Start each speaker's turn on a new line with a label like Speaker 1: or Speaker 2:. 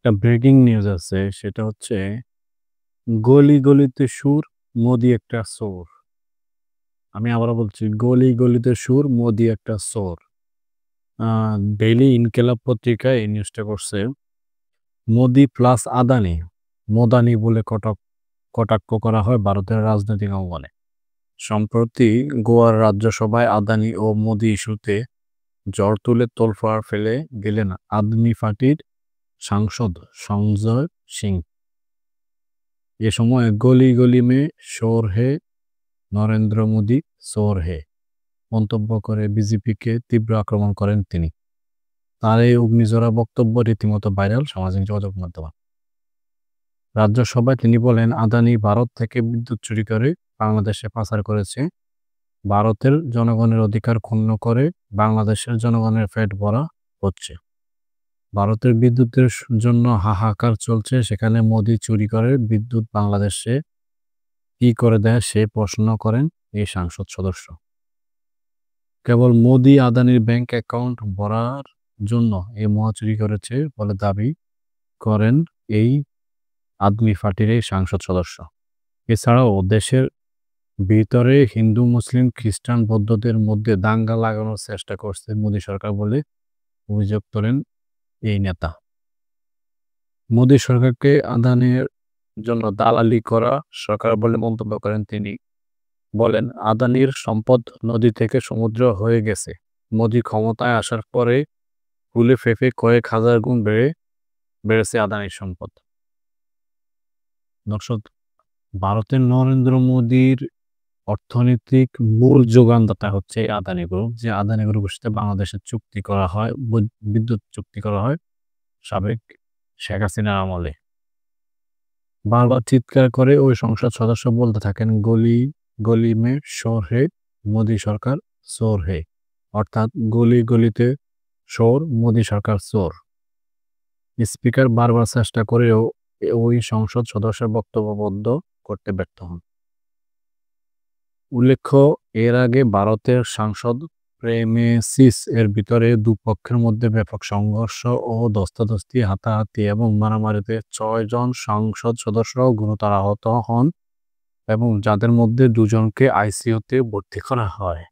Speaker 1: একটা breaking news আছে সেটা হচ্ছে গলি গলিতে সুর, মোদি একটা চোর। আমি আবারও বলছি গলি গলিতে সুর, মোদি একটা চোর। ডেইলি ইনকেলাব পত্রিকায় এই নিউজটা করছে। মোদি প্লাস আদানি, মোদানি বলে কটাক্ষ করা হয় ভারতের রাজনৈতিক অঙ্গনে। সম্প্রতি গোয়ার রাজ্যসভায় আদানি ও মোদি ইস্যুতে জ্বর তুলে তোলপাড় ফেলে গেলেন আদমি পার্টির সাংসদ সঞ্জয় সিং। এ সময় গলি গলি মে শোর হে, নরেন্দ্র মোদি চোর হে মন্তব্য করে বিজেপিকে তীব্র আক্রমণ করেন তিনি। তার এই অগ্নিঝরা বক্তব্য রীতিমতো ভাইরাল সামাজিক যোগাযোগ মাধ্যমে। রাজ্যসভায় তিনি বলেন, আদানি ভারত থেকে বিদ্যুৎ চুরি করে বাংলাদেশে পাচার করেছে, ভারতের জনগণের অধিকার ক্ষুণ্ণ করে বাংলাদেশের জনগণের পেট ভরা হচ্ছে। ভারতের বিদ্যুতের জন্য হাহাকার চলছে, সেখানে মোদি চুরি করে বিদ্যুৎ বাংলাদেশে কি করে দেয় সে প্রশ্ন করেন এই সংসদ সদস্য। কেবল মোদি আদানির ব্যাংক অ্যাকাউন্ট ভরার জন্য এই মহাচুরি করেছে বলে দাবি করেন এই আদমি পার্টির এই সংসদ সদস্য। এছাড়াও দেশের ভিতরে হিন্দু, মুসলিম, খ্রিস্টান, বৌদ্ধদের মধ্যে দাঙ্গা লাগানোর চেষ্টা করছে মোদি সরকার বলে অভিযোগ তোলেন এই নেতা। মোদি সরকারকে আদানির জন্য দালালি করা সরকার বলে মন্তব্য করেন তিনি। বলেন, আদানির সম্পদ নদী থেকে সমুদ্র হয়ে গেছে। মোদি ক্ষমতায় আসার পরে ফুলে ফেঁপে কয়েক হাজার গুণ বেড়েছে আদানির সম্পদ। দর্শক, ভারতের নরেন্দ্র মোদির অর্থনৈতিক মূল যোগানদাতা হচ্ছে আদানি গ্রুপ। যে আদানি গ্রুপের সাথে বাংলাদেশের চুক্তি করা হয়, বিদ্যুৎ চুক্তি করা হয় সাবেক শেখ হাসিনার আমলে। বারবার চিৎকার করে ওই সংসদ সদস্য বলতে থাকেন, গলি গলি মে শোর হে, মোদি সরকার চোর হে। অর্থাৎ গলি গলিতে শোর, মোদি সরকার চোর। স্পিকার বারবার চেষ্টা করেও ওই সংসদ সদস্যের বক্তব্য বন্ধ করতে ব্যর্থ হন। উল্লেখ্য, এর আগে ভারতের সাংসদ প্রেমেসিস এর ভিতরে দুপক্ষের মধ্যে ব্যাপক সংঘর্ষ ও ধস্তাধস্তি, হাতাহাতি এবং মারামারিতে 6 জন সংসদ সদস্য গুরুতর আহত হন এবং যাদের মধ্যে 2 জনকে আইসিইউতে ভর্তি করা হয়।